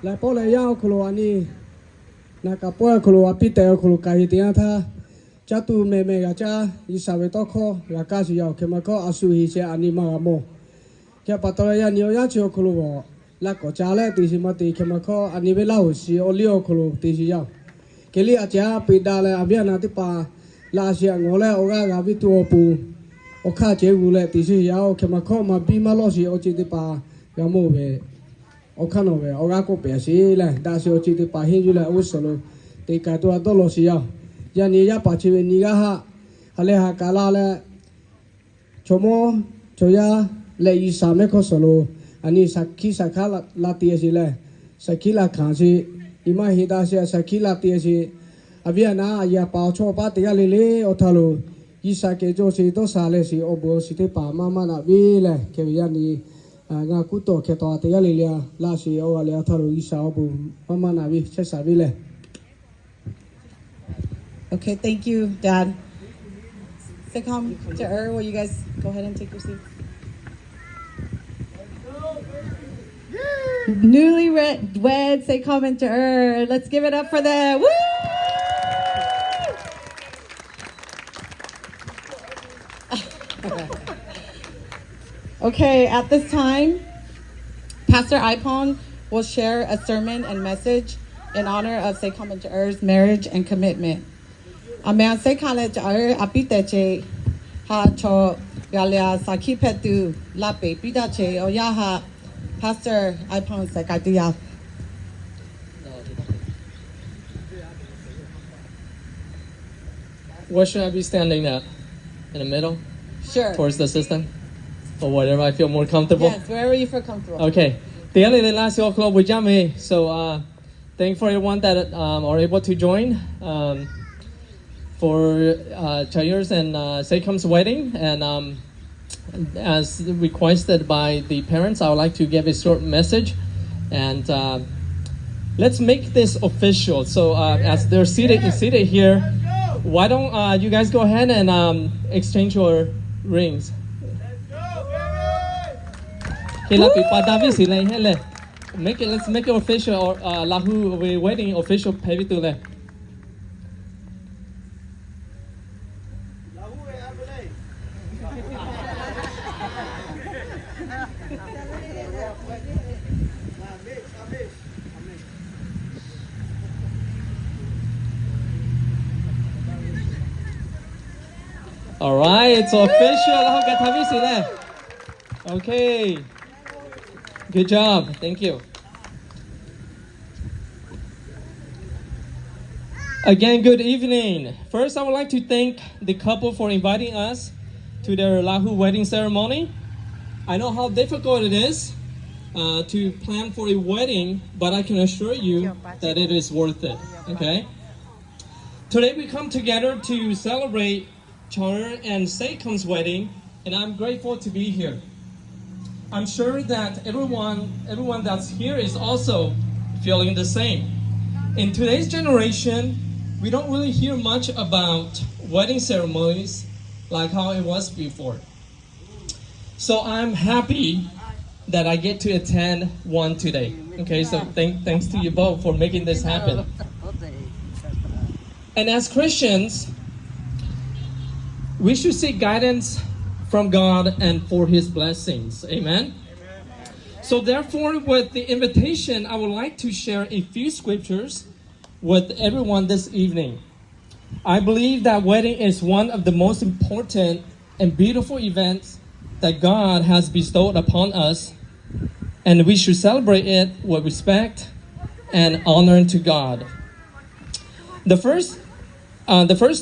来波来要可罗尼，那个波可罗比得可罗改点他，家都妹妹个家伊稍微多考，个家是要，他们考阿苏一些安尼嘛个么，他把到来要你要求可罗，那个家嘞第是么地，他们考安尼为老师，我了可罗第是要，给你阿家比达嘞阿边那地把，拉些我嘞我个阿比多布。我看结果嘞，第是要他们考嘛比嘛老师我记得把个么呗，我看到呗，我个白些嘞，但是我记得把现在嘞我说了，得改多多老师要，要你要把这边你个哈，后来哈搞啦嘞，什么就要来一上面可说了，安尼萨卡拉第是嘞，萨基拉看是，伊嘛黑大些萨基拉第是，阿边那也包错把第个哩哩我头路。伊萨给就是多少嘞是，我不是得把妈妈那边嘞，给人家你俺古多给多点哩了，那是我了他路伊萨我不妈妈那边吃啥边嘞。Okay, thank you, Dad. Sanekham Chaer, will you guys go ahead and take your seat? Newlywed Sanekham Chaer. Let's give it up for them. Woo! Okay, at this time, Pastor Ipon will share a sermon and message in honor of Sanekham Chaer's marriage and commitment. Amen. Sanekham Chaer apiteche ha cho galia sakipetu lape pidache oyaha Pastor Ipon sakatiya. Where should I be standing at? In the middle? Sure. Towards the system? Or whatever I feel more comfortable? Yes, wherever you feel comfortable. Okay. The other day last year club with Jame. So thank for everyone that are able to join for Chaer's and Sanekham's wedding. And as requested by the parents, I would like to give a short message. And let's make this official. So as they're seated here, why don't you guys go ahead and exchange your rings? Let's make it official. Or Lahu, we're waiting official. Pay to le. All right, it's official. Okay. Good job. Thank you. Again, good evening. First, I would like to thank the couple for inviting us to their Lahu wedding ceremony. I know how difficult it is to plan for a wedding, but I can assure you that it is worth it. Okay? Today we come together to celebrate Chaer and Sanekham's wedding, and I'm grateful to be here. I'm sure that everyone that's here is also feeling the same. In today's generation, we don't really hear much about wedding ceremonies like how it was before. So I'm happy that I get to attend one today. Okay, so thanks to you both for making this happen. And as Christians, we should seek guidance from God and for His blessings. Amen? So therefore, with the invitation, I would like to share a few scriptures with everyone this evening. I believe that wedding is one of the most important and beautiful events that God has bestowed upon us, and we should celebrate it with respect and honor to God. The first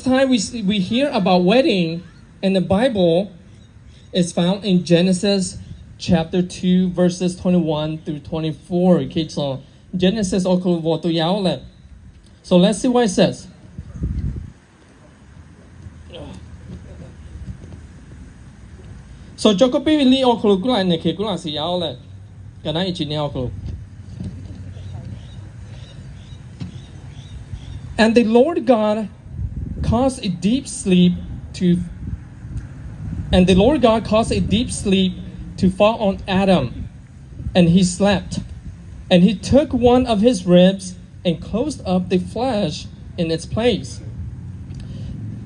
time we hear about wedding in the Bible is found in Genesis chapter 2 verses 21 through 24. So Genesis So let's see what it says. So Jokopi li okulu kula neke kula si yaole. Kana ichine okulu. And the Lord God caused a deep sleep to fall on Adam, and he slept. And he took one of his ribs and closed up the flesh in its place.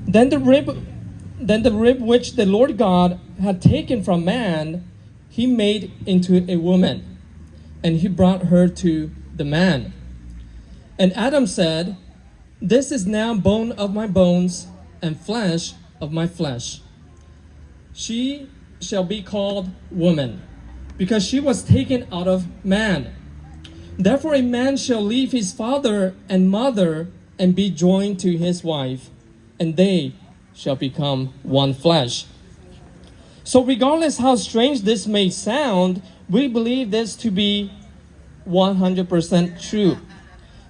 Then the rib which the Lord God had taken from man, he made into a woman, and he brought her to the man. And Adam said, "This is now bone of my bones and flesh of my flesh. She shall be called woman, because she was taken out of man. Therefore a man shall leave his father and mother and be joined to his wife, and they shall become one flesh." So regardless how strange this may sound, we believe this to be 100% true.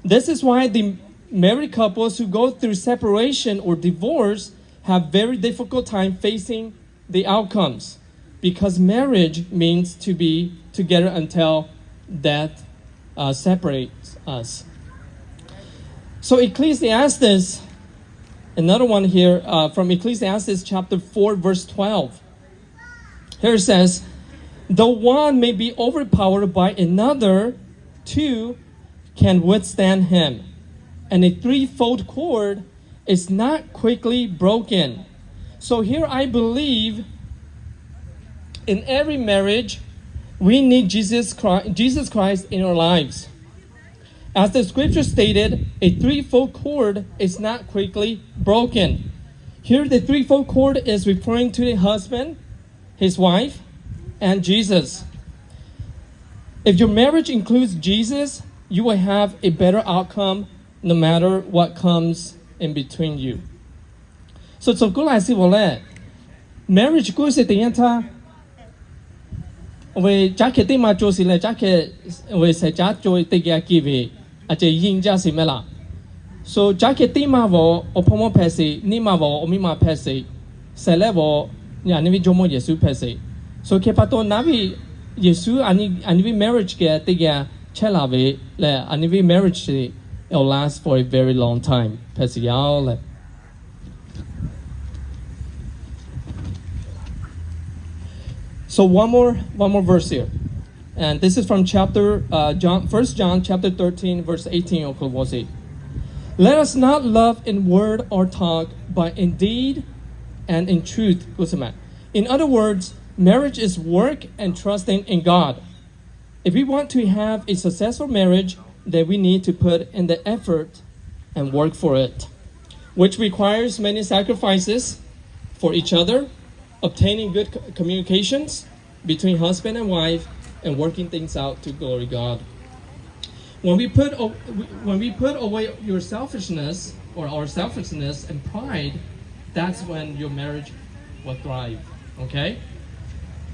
This is why the married couples who go through separation or divorce have very difficult time facing the outcomes, because marriage means to be together until death separates us. So Ecclesiastes, another one here from Ecclesiastes chapter 4 verse 12. Here it says, "Though one may be overpowered by another, two can withstand him. And a threefold cord is not quickly broken." So here I believe in every marriage, we need Jesus Christ in our lives. As the scripture stated, a threefold cord is not quickly broken. Here the threefold cord is referring to the husband, his wife, and Jesus. If your marriage includes Jesus, you will have a better outcome no matter what comes in between you. So 走过来是我嘞 ，marriage 故事點樣他？為 jacket 啲嘛做事咧 ，jacket 為實際做啲嘅機會，而且應家是咩啦 ？So jacket 啲嘛我碰摸拍死，你嘛我咪嘛拍死，實咧我呀你咪做麼耶穌拍死。So 佢拍到那邊耶穌อันนี้ marriage 嘅啲嘅車來為咧，อันนี้ marriage 嘅 it'll last for a very long time， 拍死要咧。So one more verse here, and this is from chapter 1 John chapter 13 verse 18. Let us not love in word or talk, but in deed and in truth. In other words, marriage is work and trusting in God. If we want to have a successful marriage, then we need to put in the effort and work for it, which requires many sacrifices for each other, obtaining good communications between husband and wife, and working things out to glory God. When we put away your selfishness or our selfishness and pride, that's when your marriage will thrive. Okay?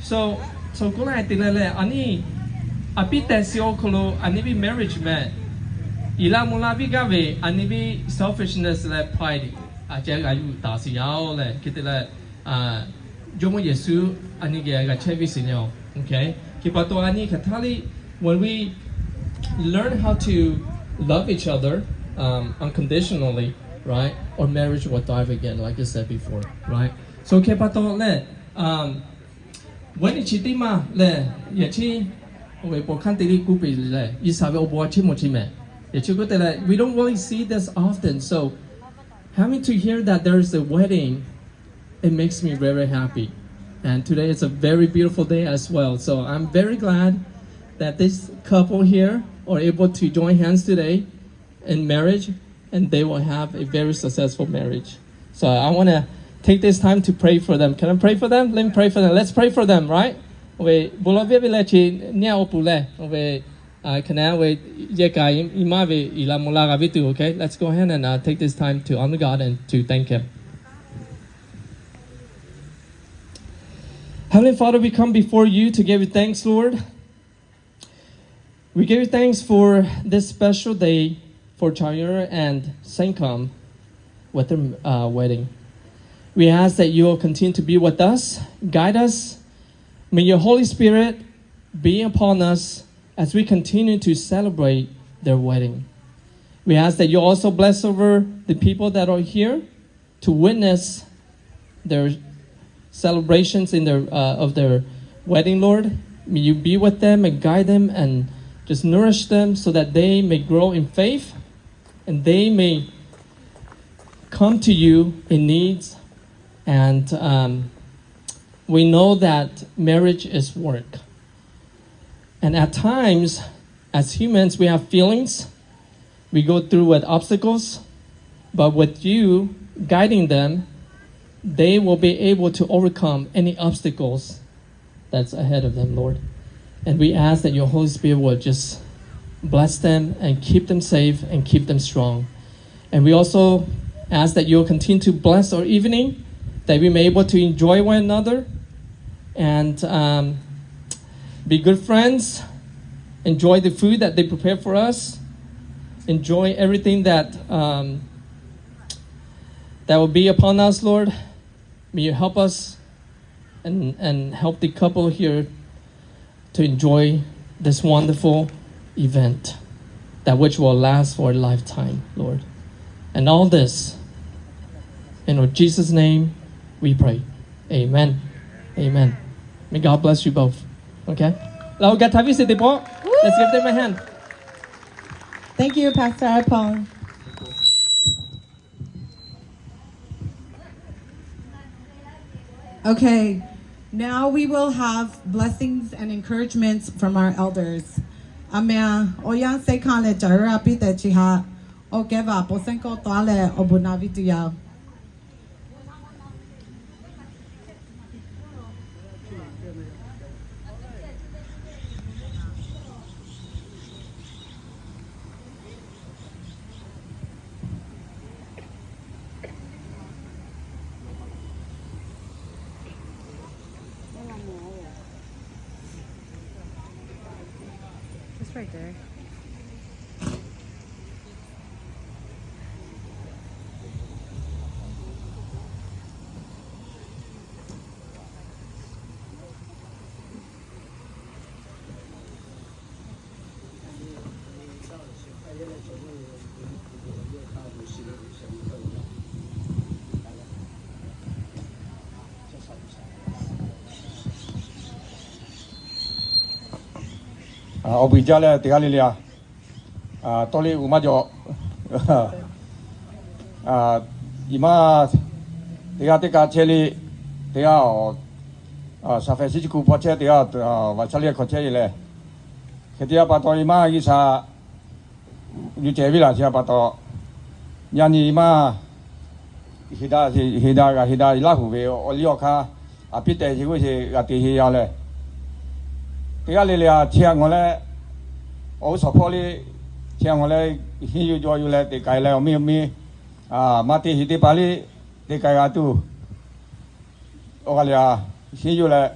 So 過來點咧？安尼阿比特小可能安尼比 marriage 咩？伊拉冇拉比個位安尼比 selfishness 咧 pride， 阿姐個有大事有咧，佢哋咧做乜耶穌安尼嘅個 check 先有 ，OK？ 佢把到安尼佢睇你 when we learn how to love each other unconditionally, right? Or marriage will thrive again, like I said before, right? So 佢把到咧when 你起啲嘛咧，也去微博看啲啲股票咧，伊稍微我冇簽冇簽咩，也去嗰啲咧 we don't really see this often, so having to hear that there's a wedding, it makes me very happy. And today is a very beautiful day as well. So I'm very glad that this couple here are able to join hands today in marriage, and they will have a very successful marriage. So I want to take this time to pray for them. Can I pray for them? Let me pray for them. Let's pray for them, right? Okay, let's go ahead and take this time to honor God and to thank Him. Heavenly Father, we come before you to give you thanks, Lord. We give you thanks for this special day for Chaer and Sanekham with their wedding. We ask that you will continue to be with us, guide us. May your Holy Spirit be upon us as we continue to celebrate their wedding. We ask that you also bless over the people that are here to witness their celebrations in of their wedding, Lord. May you be with them and guide them and just nourish them so that they may grow in faith and they may come to you in needs. And we know that marriage is work. And at times, as humans, we have feelings. We go through with obstacles. But with you guiding them, they will be able to overcome any obstacles that's ahead of them, Lord. And we ask that your Holy Spirit will just bless them and keep them safe and keep them strong. And we also ask that you'll continue to bless our evening, that we may be able to enjoy one another and be good friends, enjoy the food that they prepare for us, enjoy everything that that will be upon us, Lord. May you help us and help the couple here to enjoy this wonderful event, that which will last for a lifetime, Lord. And all this, in Jesus' name, we pray. Amen. Amen. May God bless you both. Okay? Lahu Gatavi Sitipo. Let's give them a hand. Thank you, Pastor Ipon. Okay, now we will have blessings and encouragements from our elders. Amen. Oyan se kale jara pite chiha. Okeva posenko toale obunavitia. It's right there. Obi jale tigalilia toli umajo ima tiga cheli tiga safesi ku poche tiga vachalia koche ile ketia pato ima isa yuchevila sia pato yani ima hida Lahu ve olioka apite jigu si gati yale tiga lilia chiang ngole o sopoli chiang ngole hiu jo yule ti kai le mi mati hiti pali ti kai atu o galia hiu le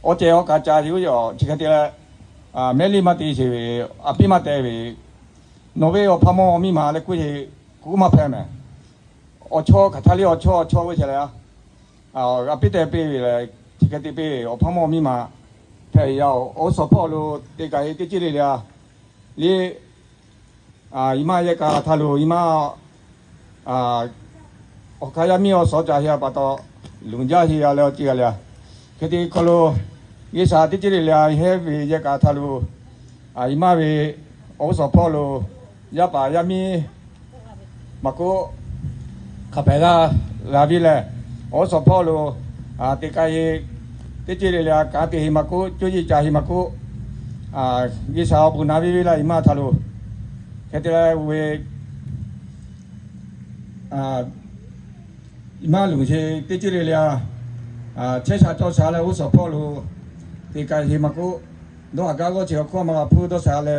o che o ka cha yu yo chikati le meli mati si api mate vi nove o phamo mi ma le ku ku ma phe me o cho khathali o cho we chale api te pe le chikati pe o phamo mi ma phe yao o support lo te kai ti chi le ya li ima ye ka thalu ima o kaya mi o so ja ya pa to lungja hi ya le chi ya le keti kholo ye sa ti chi le ya he vi ye ka thalu ima vi o support lo ya pa ya mi ma ko kha pe ga la vi le o support lo te kai te chi le ya ka te hi ma ko chu ji cha hi ma ko ye sa bu na vi la ima thalu keti la we ima lu che te chi le ya che sa cho sa le o support lo te kai hi ma ko do ga go che ko ma phu do sa le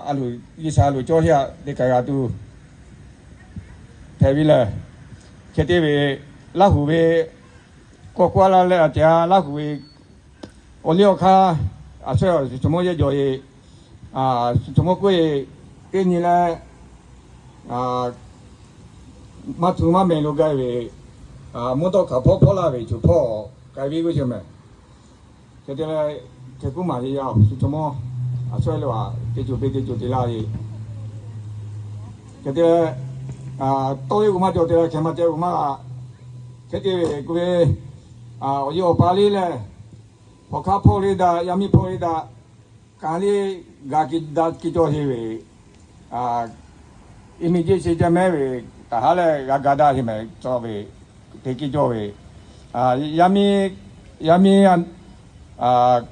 alu ye sa lu cho ya te kai ga tu te vi le keti we Lahu we qua la le cha Lahu we olio kha so chomo ye jo ye chomo ko ye ke ni la ma tu ma me lo ga we mo to kha pho la we chu pho kai vi ko che me ke de la ke ku ma ye ya chomo so lo ke chu pe ke chu de la ye ke de to ye ku ma jo de la ke ma je ku ma ke de ku we 我有巴黎嘞，我卡普里的，亚米普里的，咖喱咖喱打几多些位啊，因为这些在买位，但下来咖咖打些买做位，提几多位啊，yami啊，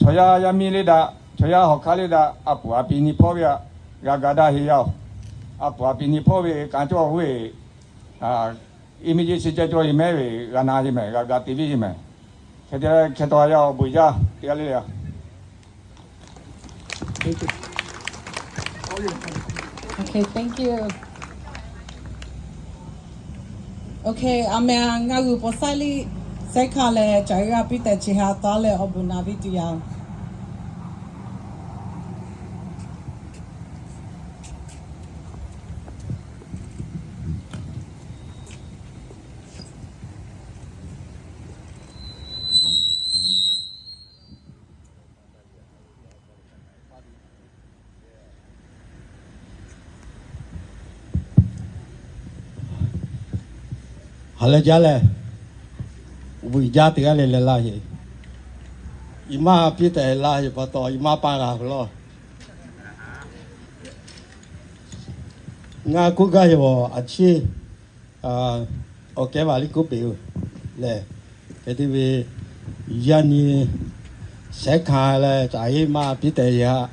除呀 yami 里的，除呀好咖喱的啊，不啊，比你破位咖咖打些要啊，不啊，比你破位干做位啊，因为这些在做些买位，咖拿些买，咖咖 TV 些买，现在看到要不一样，第二类啊。Thank you. Okay, thank you. Okay, amea ngagu posali sekale jaya pite chiha tale obuna vidia. Halo jale, ubi jati kali lelahi. Ima pita lelahi pato ima parah lo. Nga kuga yo aci, oke balik kupiu le. Jadi we yani sekha le cai ma pita ya.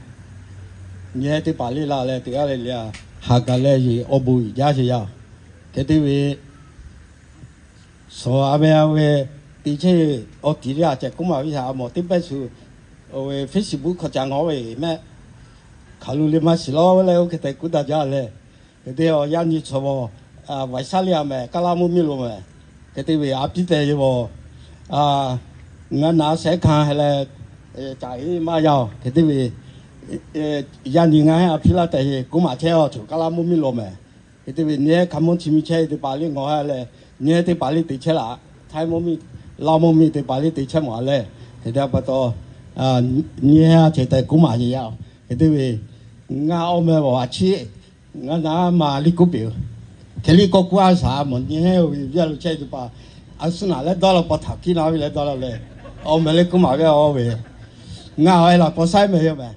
Nye ti pali la le tiga le ya hakale yi obu jasi ya. Jadi we so abe tiche o tiria che kuma wi ha mo timpe su o Facebook ko chang o we me kalu le ma silo le o ke te ku da ja le ke te o yan ni chobo a wa sa lia me kala mu mi lo me ke te we a pi te yo a nga na se kha le chai ma yao ke te we yan ni nga ha pi la te kuma che o chu kala mu mi lo me ke te we ne kamon chi mi che de pa le ngo ha le nhớ tới bali tới chơi là thay mồm lao mồm tới bali tới chơi mà lẽ thì đã bắt đầu nhớ chơi tới cũng mà gì vậy cái đấy vì ngã ông mẹ bảo chi ngã na mà đi cướp biểu cái đi có qua sao mà nhớ vì giờ chơi thì bà anh xin lại đó là bắt thằng kia nào lại đó là lẽ ông mẹ lấy cũng mà cái ông về ngã ấy là có sai mấy vậy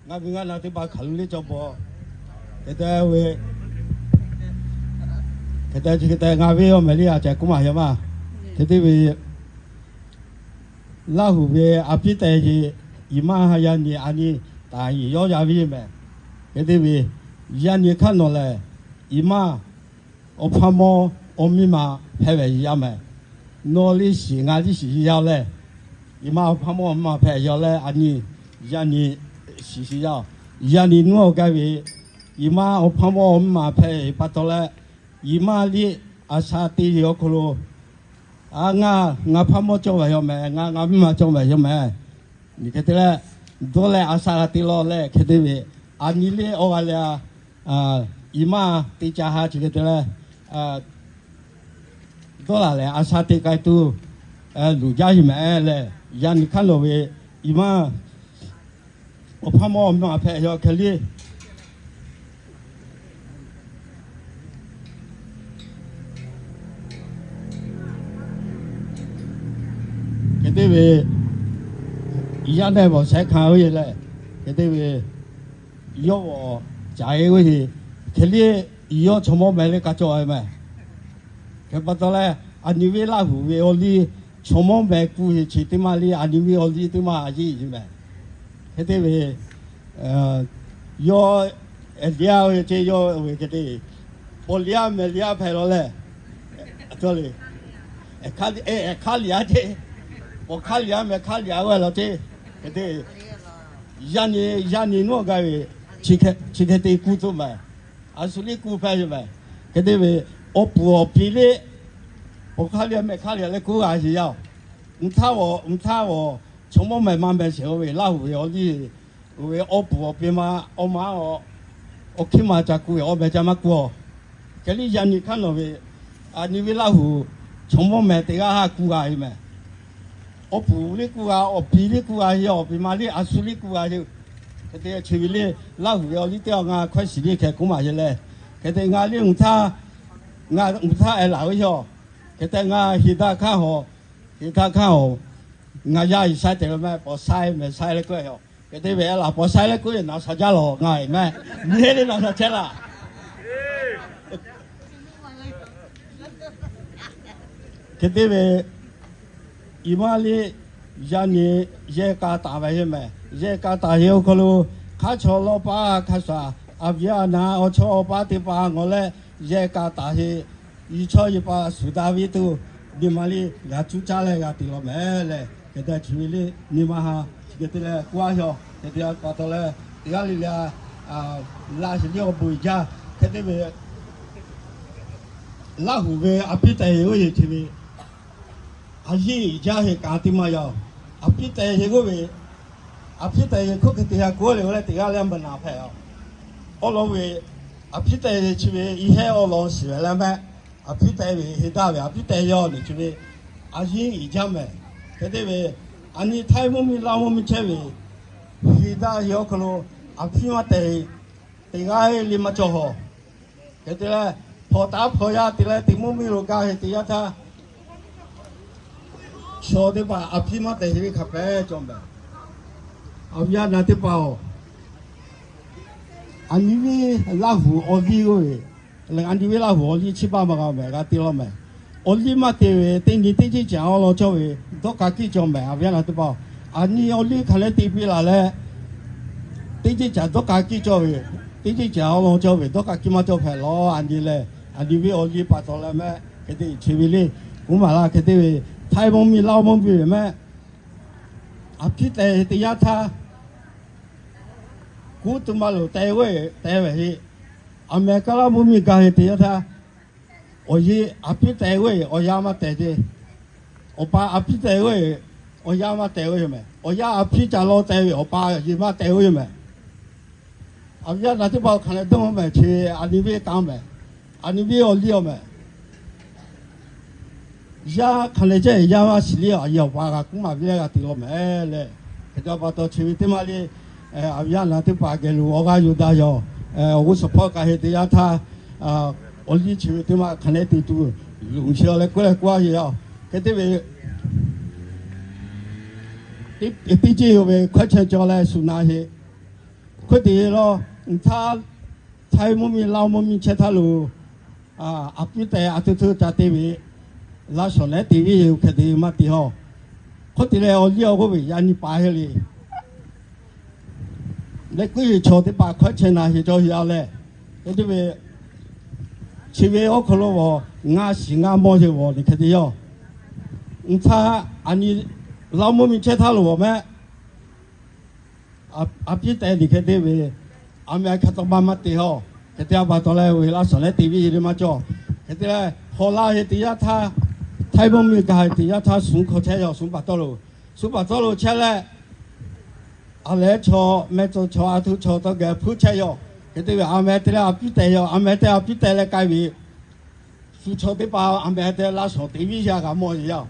ngã vì ngã nào thì bà khẩn đi cho bò cái đấy vì kita ngawi o meli aja kuma ya ma jadi we lahu we apite ji ima ha ya ni ani ta yi yo ya wi me jadi we ya ni khan no le ima o phamo o mi ma phe we ya me no li si nga li si ya le ima o phamo ma phe ya le ani ya ni si ya ni no ga we ima o phamo ma phe pa to le Imali asati yokolo nga phamo cho wa yo me nga ma cho wa yo me ni ke tele dole asati lo le ke de we anile o ala ima ti cha ha chi ke tele dola le asati kai tu lu ja yi me le yan khan lo we ima o phamo ma phe yo ke li cái đấy về giờ này bọn sẽ khao vậy này cái đấy về yêu chạy cái gì cái này yêu cho mọi người cả cho ai mà cái bắt đầu là anh đi về Lahu về Oli cho mọi người cũng chỉ tìm mà đi anh đi về Oli tìm mà gì chứ mà cái đấy về yêu liao chơi yêu về cái đấy Olia mà liao phải rồi này thôi khá liao chứ我看两没看两个了的，个的，让你那个去看的股子嘛，啊是你股票嘛，个的为我不比例，我看两没看两的股还是要，唔差我，从我慢慢学为老会我的，为我不比嘛，我妈我起码在股我没怎么股，个你让你看到为，啊你为老会从我买这个哈股还是嘛？我不哩股啊，我比哩股啊，我比嘛哩阿苏哩股啊就，佢哋除非哩老虎有哩掉啊，快时哩佢股嘛嘢咧，佢哋嗌哩唔差係老咗，佢哋嗌其他看好， ya isa te me po sai me sai le ko yo ke te ve la po sai le ko na sa ja lo ngai me ni le na sa che la ke te ve imali yani ye ka ta ba ye me ye ka ta ye ko lo kha cho lo pa kha sa avya na o cho pa ti pa ngole ye ka ta he yi cho yi pa su da vi tu di mali ga chu cha le ga ti lo me le ke ta chi li ni ma ha ke te le kwa yo ke te pa to le ti ga li la la shi yo bu ja ke te ve la hu ve a pi te yo ye chi ve a yi ja he ka ti ma yo a pi te ye go ve a pi te ye ko ke te ya ko le le ti ga le ba na phe yo o lo ve a pi te ye chi ve i he o lo shi le me a pi te ve he da ve a pi te yo ni chi ve a yi i ja me ke te ve ani thai mo mi la mo mi che ve he da yo ko lo a pi ma te ti ga he li ma cho ho ke te le pho ta pho ya ti le ti mo mi lo ga he ti ya tha cho de ba a pi ma te ri kha pe cho me a ya na te pa o ani vi la hu o vi o le ani vi la hu o li chi ba ma ga me ga ti lo me o li ma te we te ni te chi ja o lo cho we do ka ki cho me a ya na te pa ani o li kha le ti pi la le te chi ja do ka ki cho we te chi ja o lo cho we do ka ki ma cho phe lo ani le ani vi o li pa to le me ke te chi vi li ku ma la ke te we thai bông mi lao bông bi me a pi te te ya tha ku tu ma lo te we hi a me ka la mu mi ka he te ya tha o yi a pi te we o ya ma te de o pa a pi te we o ya ma te we me o ya a pi cha lo te we o pa yi ma te we me a ya na ti ba khan le dong me che a ni we ka me a ni we o li o me ya可能这呀嘛是了，要花个公嘛别个地方买嘞，这个把到去的嘛哩，啊呀那的把个路我个有的哟，我是跑个些的呀他，我里去的嘛可能地都弄起来过来过去呀，这的为，毕竟有为快车叫来是那些，快点咯，他才莫名老莫名其他路，啊不得啊都在这为。拉上来地位有肯定嘛地好，可得来我要个为让你摆下来，你个月交的8块钱那些就要嘞，那就为，前面我看了我俺是俺毛些我你肯定要，他按你老莫名其他了我们，比带你肯定为，俺们看到妈妈地好，肯定要把到来为拉上来地位的嘛叫，肯定来好拉些地下他。太不明白的呀，他送口车要送把道路车嘞，阿来车没做车阿头车到个铺车哟，给这个阿妹的阿比带哟，阿妹的阿比带来改为，输车的把阿妹的拉上地位下个么样，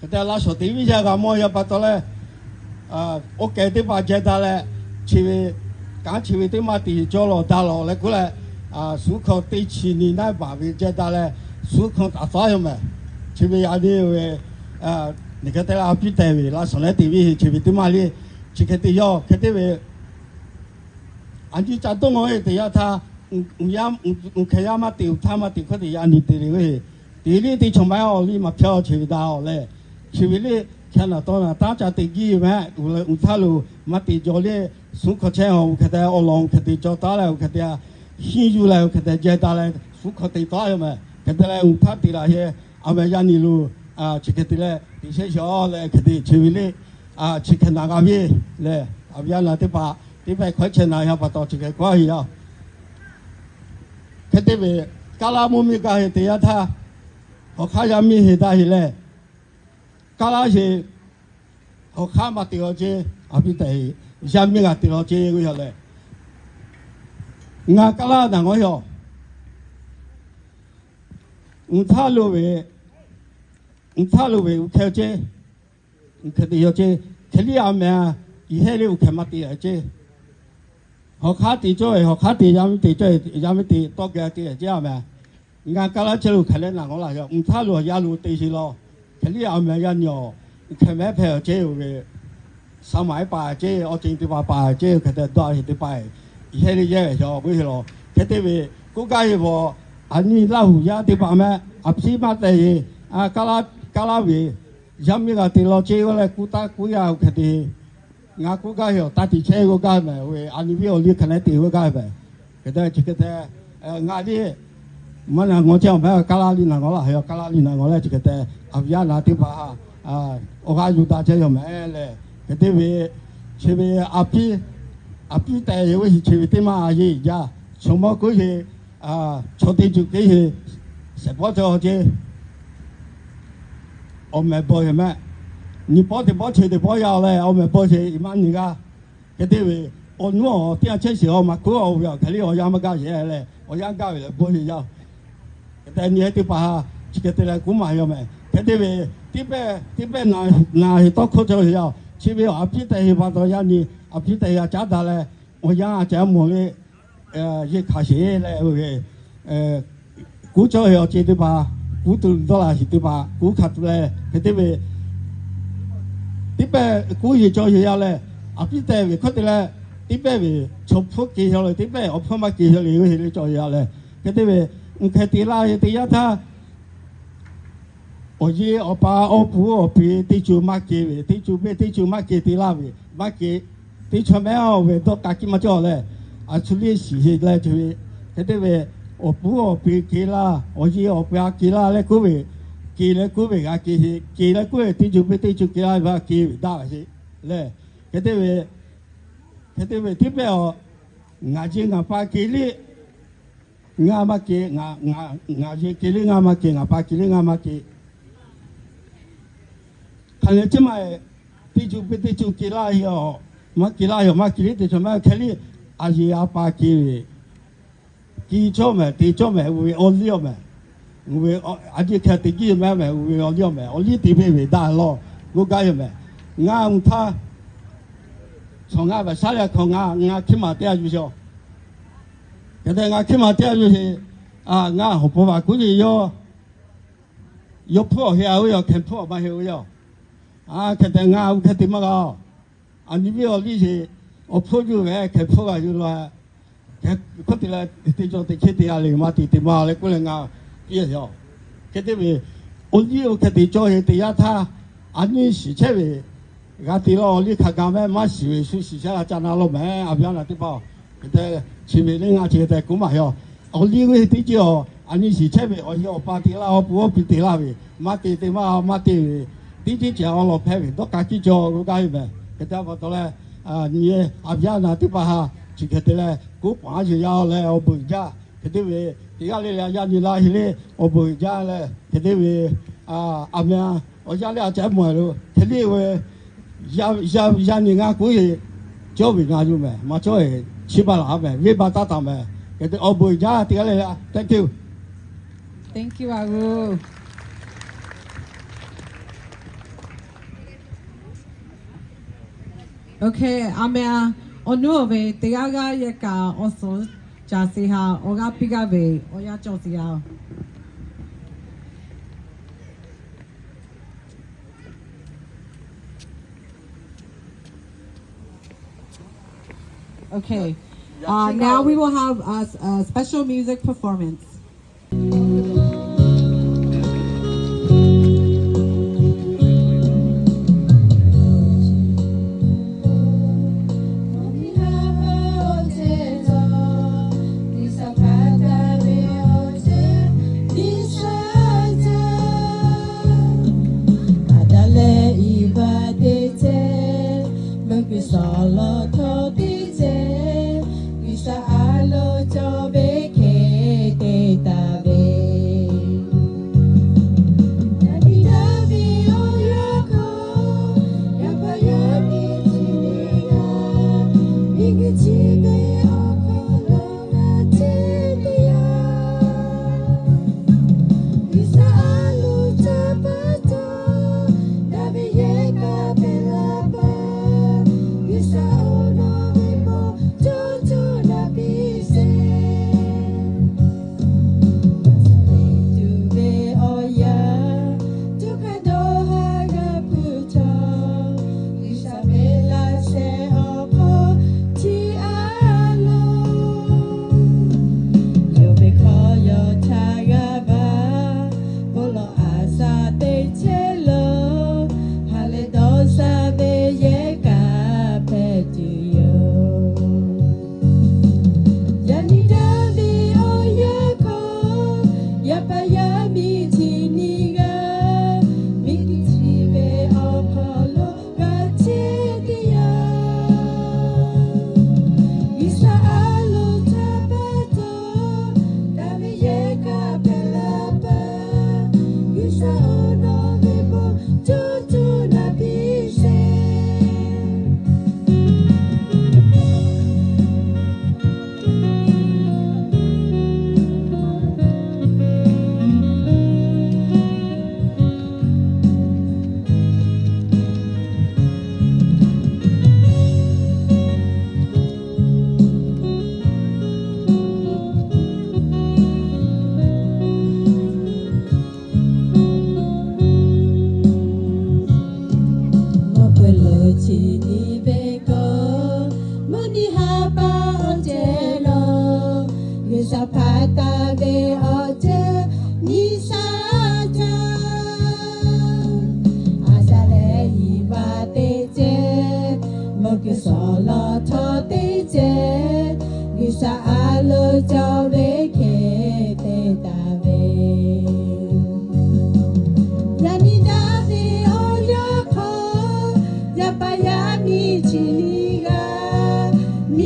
给这拉上地位下个么样把到嘞，我给的把接到嘞，去刚去的嘛地交了大了来过来，输口对起你那把位接到嘞，输口打啥样没？前面有的为你看在阿比单位拉上来单位前面对嘛哩，去看的要看的为，俺就讲东我的要他，看呀嘛丢他嘛丢块的呀你的为，地里的从买好哩嘛票前面打好嘞，前面哩看了当然大家的机嘛，有他路嘛地着哩送客车哦，看的奥龙看的交大了，看的新入来看的接大了，送客的大了嘛，看的来他的那些。阿妹家你路去看的嘞，地些小嘞，看的去为嘞去看那个面嘞，阿妹那的把100块钱那样把到这个过去呀，看的为嘎拉木米嘎些的呀他，我看下面些大些嘞，嘎拉些我看嘛掉这阿比得下面啊掉这个下来，俺嘎拉那个哟。他路为开这，肯定要这，肯定阿妹以后了开嘛地啊这，好卡地做，好卡地咱们地做，咱们地多个地这样没，俺刚才这路开了哪个啦？他路也路地是咯，肯定阿妹也鸟，看买票这个上买吧这我今天把吧这看得多是的吧，以前的也是为什么？看这位国家一个安尼老虎呀的吧嘛，啊西马的啊加拉维，下面个的老这个来古大古呀看的，俺国家有大地车国家嘛，为安尼比较厉害的地国家嘛，看得这个的俺的。mana ngocang ba kala li na ngola ha kala li na ngola chikete avya na ti ba oga yu da che yo me le kete we chebe api ta ye we chebe ti ma ye ya chomo ko ye chote ju ke ye se po cho je o me bo ye me ni po de bo che de bo ya le o me bo che i ma ni ga kete we o no ti a che se o ma ko o ya ke li o ya ma ga ye le o ya ga le bo ye yaแต่เนี่ยที่ป่าชิคกี้พายกูมาอยู่ไหมแค่ที่เป้นาต้องเข้าใจอยู่ชีวิตอาพิเตย์ว่าตัวยันนี่อาพิเตย์จัดอะไร我ยังจะมองเลยยี่ขาเสียเลยโอเคกูจะเอาจีที่ป่ากูตัวตัวละสิที่ป่ากูขัดเลยแค่ที่เป้กูยี่จะอยู่เลยอาพิเตย์เขาที่เลยที่เป้ชอบพูดกี่เลยที่เป้เอาพูดมากี่เลยก็เห็นจะอยู่เลยแค่ที่看地拉地呀，他，我爷我爸我父我比地主买给，地主买给地拉位，买给地出门哦，为都家己嘛做嘞，处理事情嘞就是，他这位我父我比给啦，我爷我爸给啦嘞，各位给嘞各位啊给嘞各位地主给啦把给大些嘞，他这位这边哦，俺这俺爸给哩。ngã mà kê ngã gì kê lên ngã mà kê ngã ba kê lên ngã mà kê thằng này chứ mà tí chú kê la hiểu mà kê thì cho mà kê li à gì à ba kê cho mẹ vì ôn liêu mẹ vì à gì kê tí gì mẹ vì ôn liêu mẹ ôn liêu tí về đại lo cố cái mẹ ngã ông ta从ngã về sáng là không ngã khi mà theo như sao cái này ngã khi mà theo như thế ngã học bộ mà cũng gì yo phô hiểu yo khen phô mà hiểu yo cái này ngã cái gì mà cái anh đi vào đi thì ở phô như vậy khen phô là như là cái là thì cho thì cái này mà thì mà lại cũng là ngã ý hiểu cái này ôn liêu cái này cho thì ta anh đi xử chế về cái này lo đi khai cái mà xử chế là cho nó lo mẹ à bây giờ thì bảo cái前面那个在古马哟，我另外地叫，安尼是前面我要把地啦，我不比地啦位，马地地叫我落拍位，都家己做我家边，个家伙到嘞你阿边那地巴哈，就个的嘞，古巴就要嘞我不家，个的位，地下里呀你拉起来，我不家嘞，个的位阿边我家里在买咯，个的位呀你阿古也叫位阿就买，嘛叫诶。七八拉呗，尾巴打打呗，给这哦不家第二来了 ，Thank you。 Thank you, Aru. Okay, amea onuove tiaga yeka oso jasiha oga pigabe oya josia. Okay, now we will have a special music performance.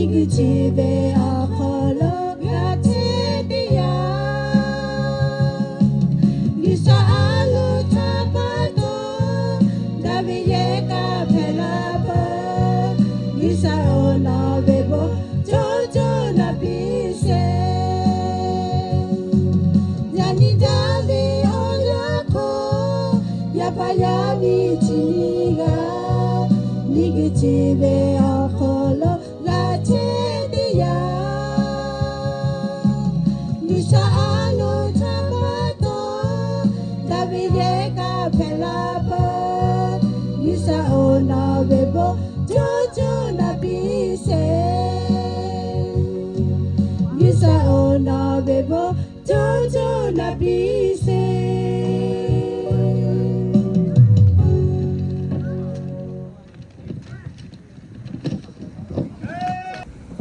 Niguchibe akolo gatedia Lisa alu tapato Daviyeka pelabo Lisa ona bebo Jojo na bise Yani dali oyako Yapayani chiniga Niguchibe akolo gatedia Lisa alu tapato Daviyeka pelabo Lisa ona bebo Jojo na bise Lisa ona bebo Jojo na bise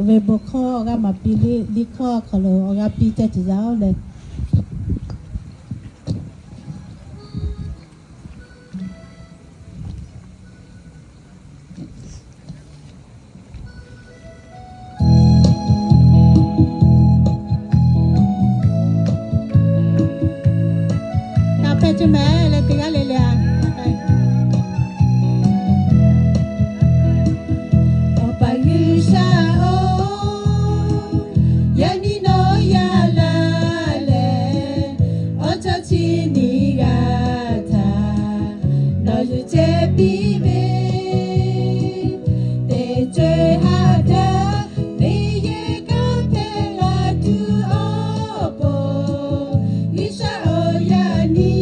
Bebo kho ga mapili di kho kholo ga pite ti jao le Ka pe che me le ti ga le le a Opa Lisa o Yani no ya la le Ocha chini gata No ju che bi be Te che ha da Me ye ka pe la tu opo Lisa o yani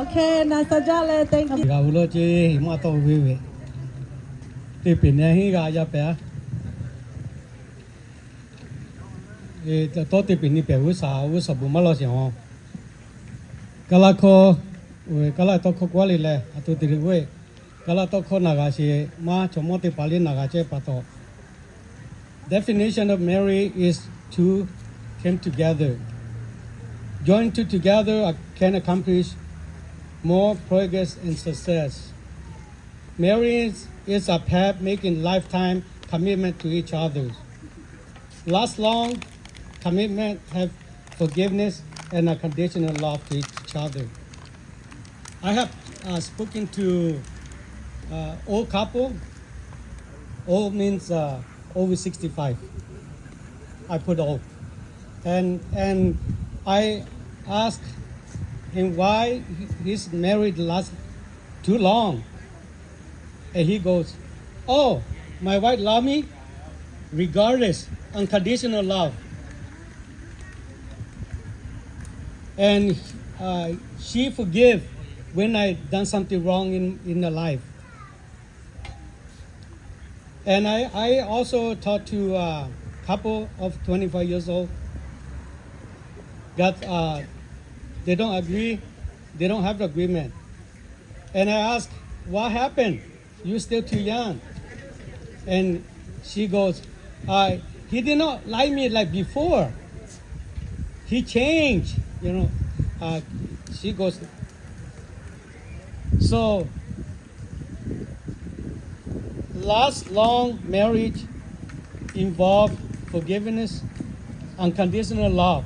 Okay, Nasajale, thank you. Gaulo chi ma to vi. Ti pin ne hi ga ya pe. E to ti pin ni pe u sa bu ma lo xiong. Kala ko kala to ko kwa le atu ti we. Kala to ko na ga si ma chomo ti pali na ga che pa to. Definition of marriage is two came together. Join two together can accomplish more progress and success. Marriage is a path making lifetime commitment to each other. Last long commitment have forgiveness and unconditional love to each other. I have spoken to old couple. Old means over 65. I put old. And I asked him why his marriage lasts too long. And he goes, oh, my wife loves me regardless, unconditional love. And she forgive when I done something wrong in her life. And I also talked to a couple of 25 years old. They don't agree, they don't have the agreement. And I asked, what happened? You're still too young. And she goes, he did not like me like before. He changed, she goes, so last long marriage involve forgiveness, unconditional love.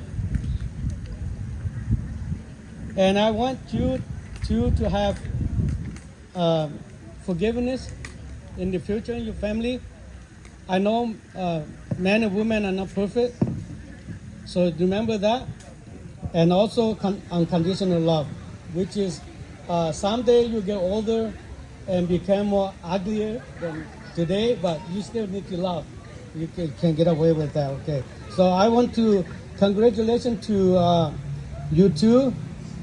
And I want you to have forgiveness in the future in your family. I know men and women are not perfect, so remember that. And also unconditional love, which is someday you get older and become more uglier than today, but you still need to love. You can get away with that, okay? So I want to congratulations to you two,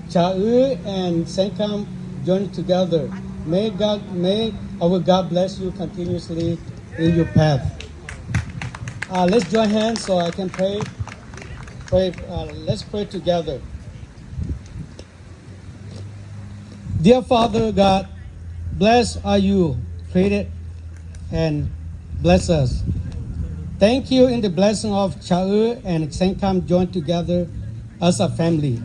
Chaer and Sanekham join together. May our God bless you continuously in your path. Let's join hands so I can pray. Let's pray together. Dear Father God, bless are you created and bless us. Thank you in the blessing of Chaer and Sanekham joined together as a family.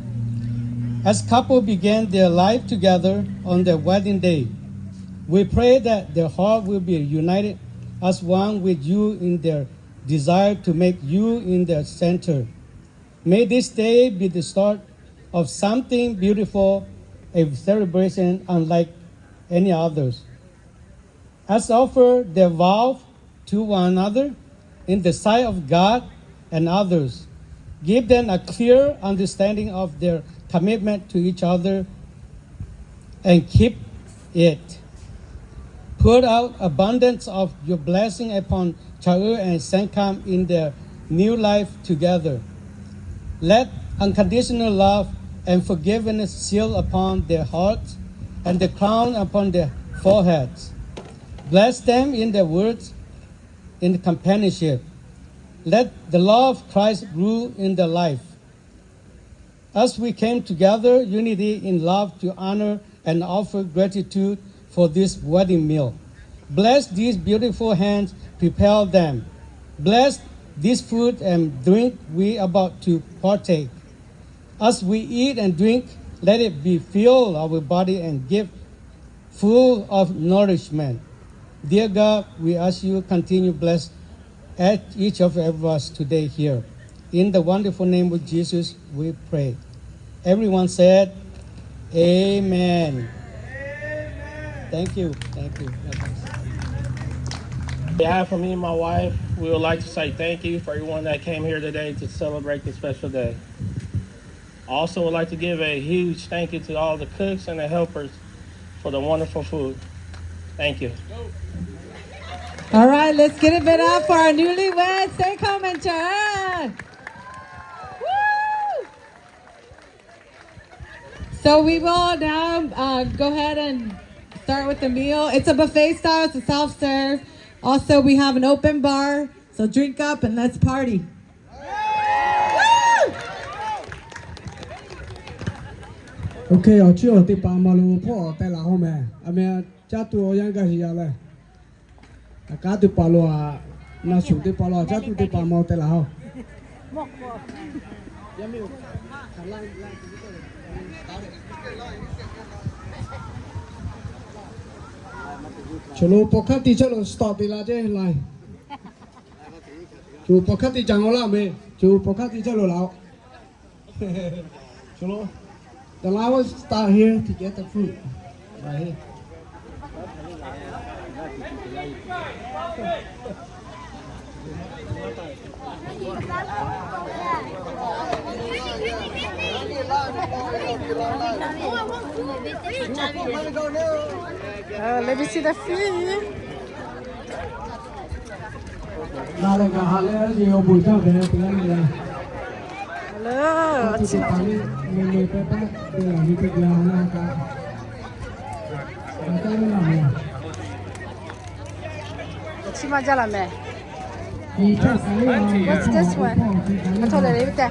As couple began their life together on their wedding day, we pray that their heart will be united as one with you in their desire to make you in the center. May this day be the start of something beautiful, a celebration unlike any others. As offer their vow to one another in the sight of God and others, give them a clear understanding of their commitment to each other and keep it. Pour out abundance of your blessing upon Chaer and Sanekham in their new life together. Let unconditional love and forgiveness seal upon their hearts and the crown upon their foreheads. Bless them in their words, in the companionship. Let the love of Christ rule in their life. As we came together, unity in love to honor and offer gratitude for this wedding meal. Bless these beautiful hands, prepare them. Bless this food and drink we are about to partake. As we eat and drink, let it be fill our body and give full of nourishment. Dear God, we ask you continue bless at each of us today here. In the wonderful name of Jesus, we pray. Everyone said, Amen. Thank you. Thank you. On behalf of me and my wife, we would like to say thank you for everyone that came here today to celebrate this special day. I also would like to give a huge thank you to all the cooks and the helpers for the wonderful food. Thank you. All right, let's give it up for our newlyweds, Sanekham and Chaer. Woo! So we will now go ahead and start with the meal. It's a buffet style, it's a self-serve. Also, we have an open bar, so drink up and let's party. OK 哦，只有第八马路破在哪后面？阿面家多应该是要嘞。家对八路啊，那兄弟八路，家对第八毛在哪后？चलो पकड़ती चलो stop दिला जे line जो पकड़ती जाओ ला में जो पकड़ती चलो लाओ चलो the line will start here to get the food right here Let me see the food. nào là cả hai lẽ gì ở buổi trưa về thì anh là Hello. tôi chỉ phải mình phải bắt để làm những việc làm là cả cái nó làm này 치마 잘라매. thì chắc cái What's this one? I told her leave it there.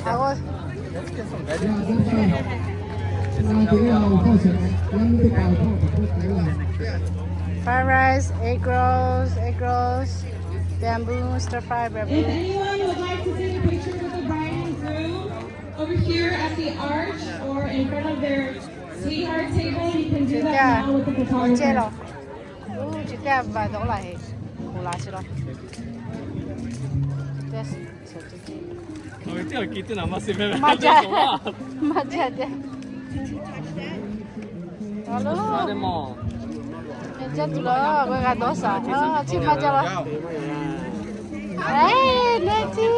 하고. Fried rice, egg rolls, bamboo, stir fry, bamboo. If anyone would like to take a picture with the bride and groom over here at the arch or in front of their sweetheart table, you can do that now with the chế photographer. rồi. Chị ta vài đổ lại hồ lá chứ rồi. 맞아. 맞아. Alo. Chết rồi, quay ra đổ sợ. Chị 맞아 rồi. Hey, Letty.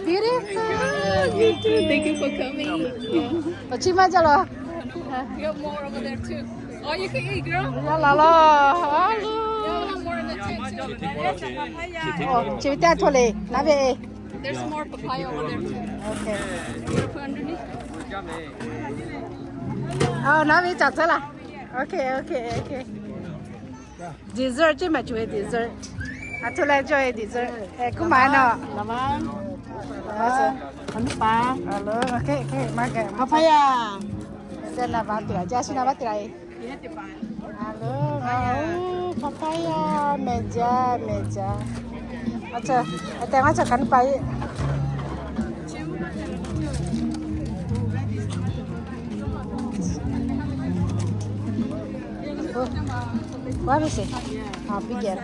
Beautiful. You too. Thank you for coming. Chị 맞아 rồi. You have more over there too. Oh, you can eat, girl. Hello. You have more in the tent too. Chị ta thôi đi, nói về. There's more papaya over there too. Okay. You wanna put underneath? Nói về chặt thế là. Okay. Dessert chứ mà chú ấy dessert. Tôi lại cho dessert. Cũng mà nó. Laman. Ano pa? Hello. Okay. Market. Papaya. Then na batira. Just na batira. Hello. Papaya. Meja. Acha. Acha kan pa. What is it? Bigger.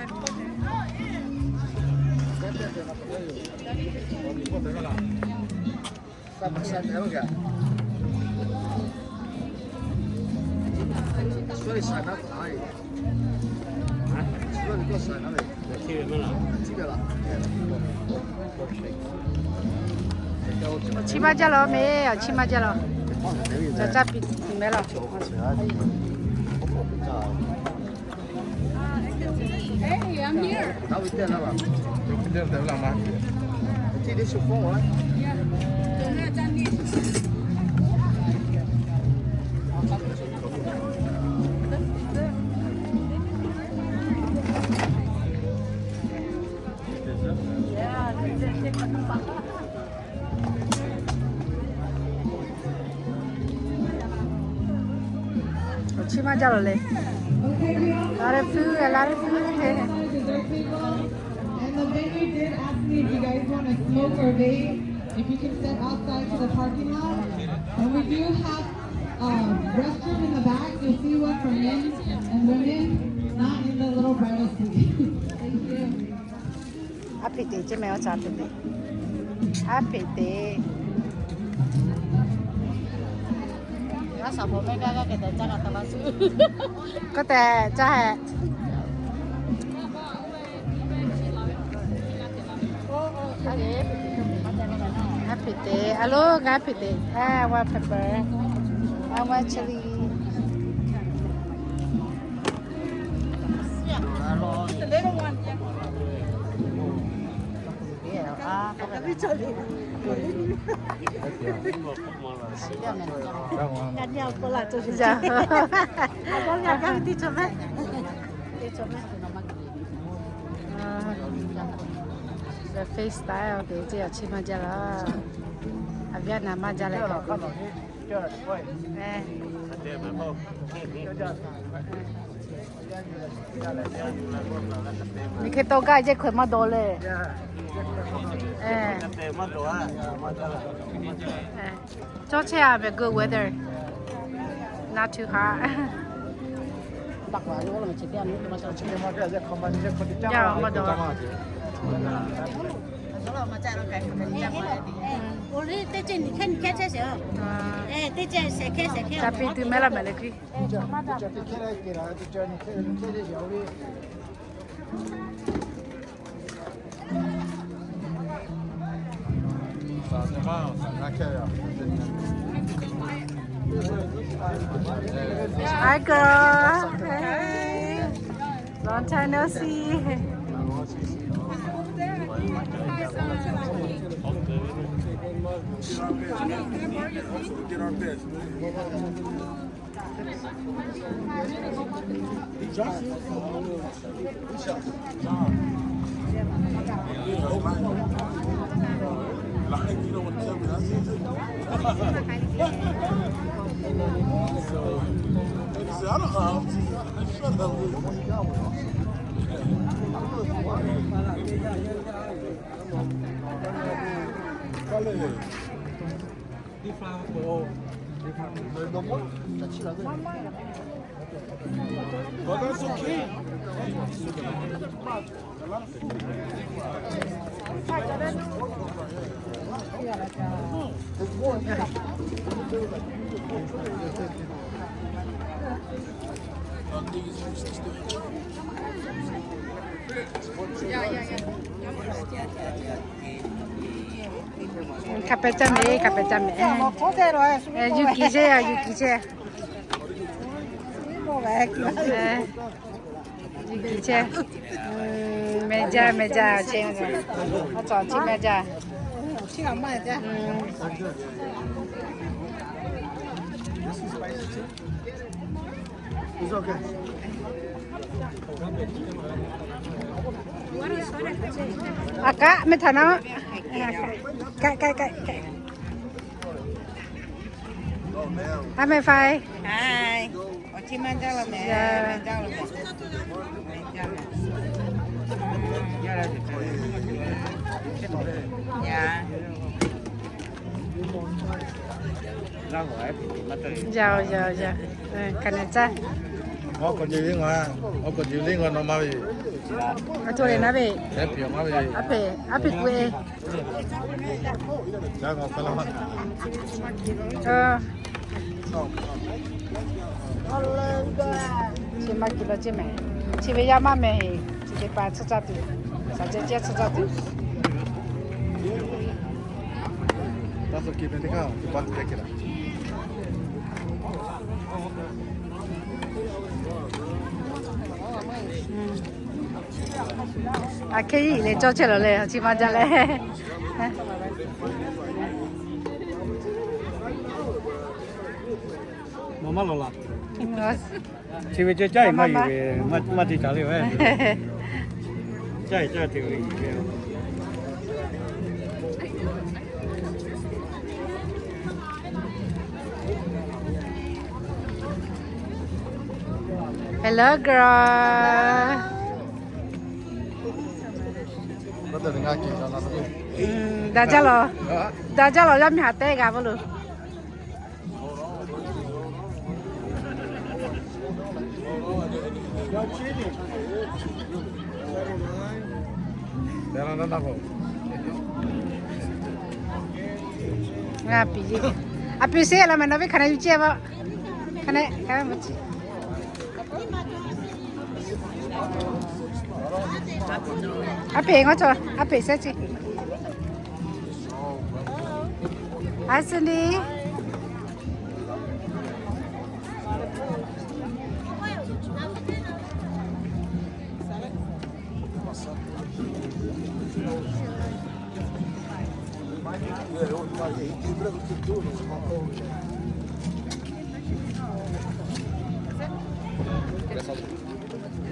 치마 잘라 매, 치마 잘라. 자, 비 매라. Hey, I'm here. 치마 잘라래. lot of food. Dessert table. And the venue did ask me if you guys want to smoke or vape, if you can step outside to the parking lot. And we do have restroom in the back. You'll see one for men and women, not in the little bridal suite. Thank you. Happy day, chứ mèo chặt được. Happy day. Nó sợ bố mẹ cái để chắc là tao bán sữa. Có thể cha hè. Happy day. Alo, happy day. I want pepper. I want chili. The little one. Yeah, 干掉过了就是这样。我两个地准备，地准备。The face style để chị ở trên mà ra là ở Việt Nam mà ra lại cả mình khi tôi cái khởi mà đồ lên cho xe về good weather not too hot dạ mà đồ 우리 때째 캔 캐체세요. 예, 때째 세캐. tapi tu mela mela ki Hi girl. Hey. Long time no see. Kapetame. Yuki che. Yuki che. Meja chen. Nó chọn chi meja. Chi không meja. It's okay. Acá me thả nó. Cái. Hai mẹ phai. Hai. Ở chim ăn ra là mẹ. Mẹ ra là mẹ. Dạ. Dạ. Cái này cha. Có còn nhiều liên quan nó mà bị. Ở chỗ này nó bị. Thế biểu mà bị. Áp quê. Chắc có phải là. Chị mà kilo chị mẹ. Chị về nhà mà mẹ chị đi bán cho gia đình. Sao chị cho gia đình. That's okay, then they go. You want to take it. À cái gì để cho chị rồi lên, chị mà ra lên. Mama lo la. Chị về chơi mà mà thì trả lời chơi thì Hello girl. Nó từ ngay kia cho nó. Đã cho lo làm hạt tê gà vào luôn. Nó đâu. Api sih lah mana be kana yuce ba. Kana mace. Api ngoto, api sachi. Asli.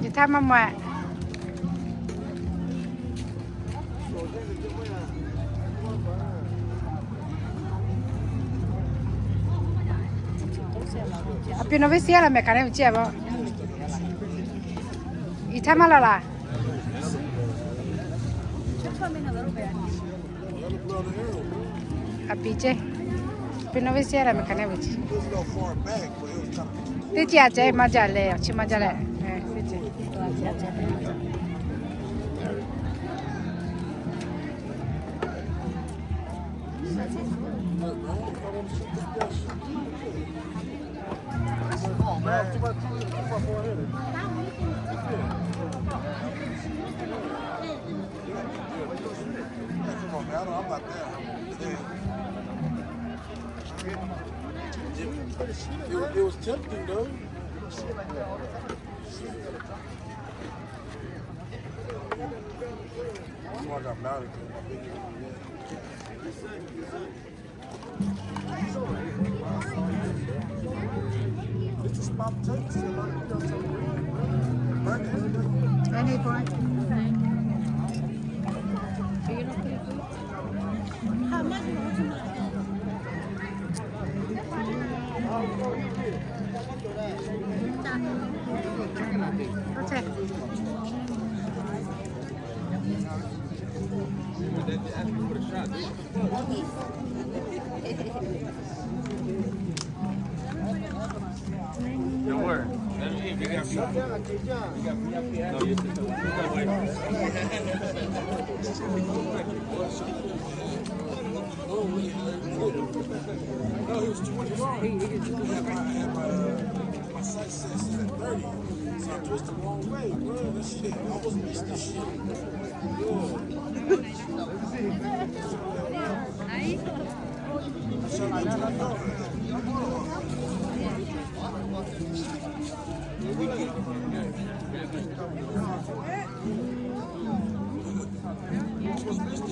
Chị tham mà mẹ. Appena non vesti la meccanica non c'è, ma i tema la. Apice. Appena non vesti la meccanica non c'è. Ti c'è mangia lei, ci mangia lei. It was tempting though. That's why I got mad at him. It's a spot takes. Any point? How much? Okay. Don't worry. You got No, he was 24. My sight said 30. So I twisted the wrong way, bro. That shit, I almost missed this shit.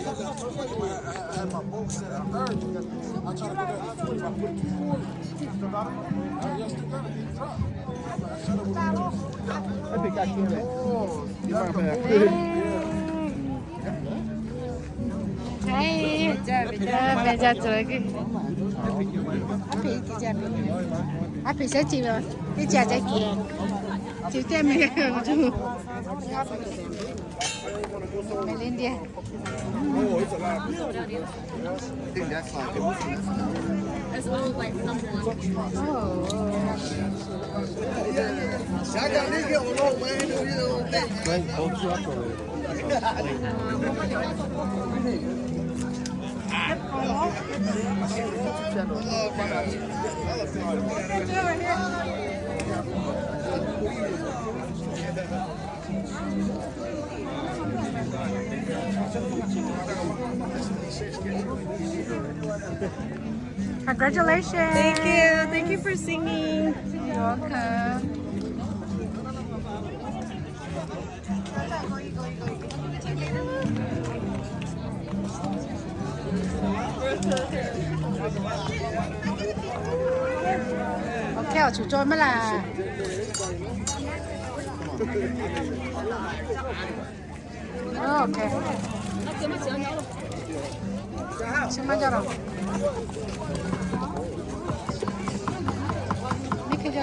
I had my boat set at 30. I tried to go down to 20. I put it to 40. I still got it. It dropped. I think I can. Oh, Hey, bây giờ chơi cái. Api sẽ chịu rồi. Đi chả chạy kia. Chịu thêm mấy cái rồi chứ. Mình lên đi. Oh, it's a lot. I think that's like It's all like someone. I got to get one on, Congratulations. Thank you. Thank you for singing. You're welcome. Theo chủ trôi mới là ok. Xin mời cho rồi. Mấy cái gì?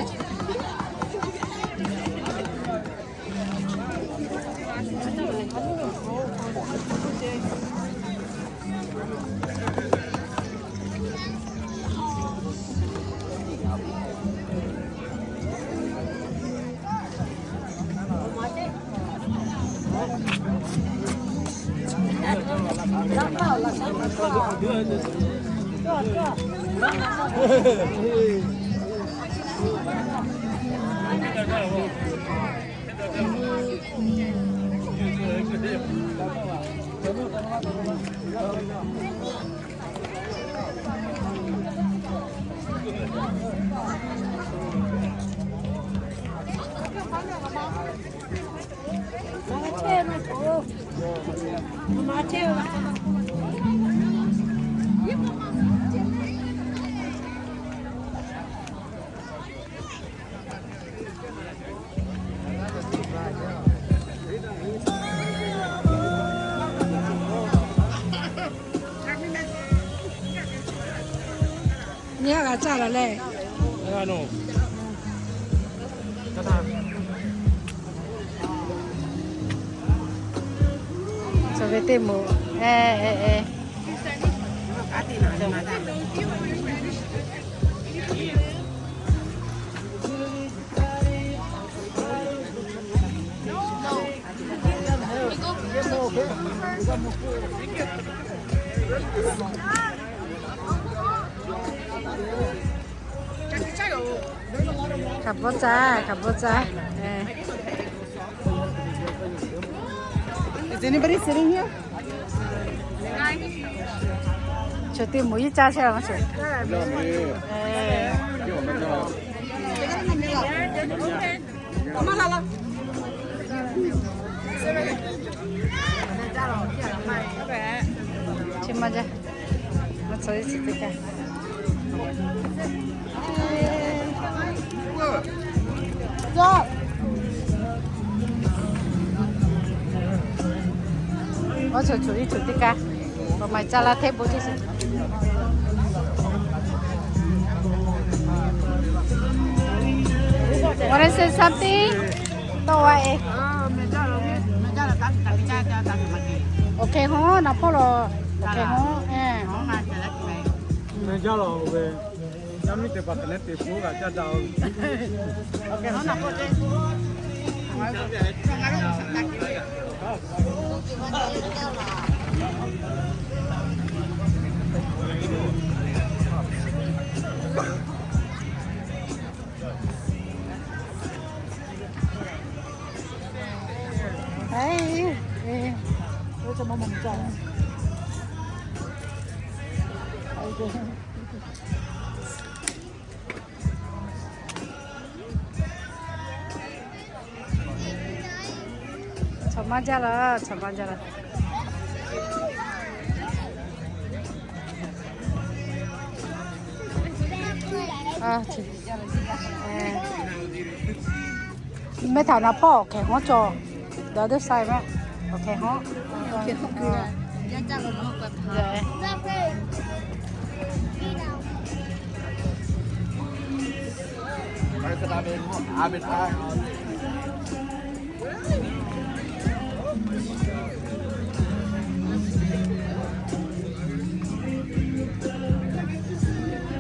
nhớ là cha là lệ cho về tìm mùขับรถจ้าขับรถจ้าIs anybody sitting here? Cho tìm mũi cha xe mà chị. Chị mà ra. Nó chơi chị thích à? Dạ. Cho chú đi chú đi cả. Và mày cha la thép bố đi xem. Want to say something? Đâu vậy? Okay hả? Nào po lo. Okay hả? Mẹ cha lo về. Nhắm đi tập cái này phố cả cha đào. Okay hả? Nào po đi. Hey, ôi cho mong mong chồng. chồng mang ra là. À, chị. Mấy thằng nào bỏ kẻ hóa trò. Đó được sai mà. Ok hả? Dạ. Phải cái bên bên ai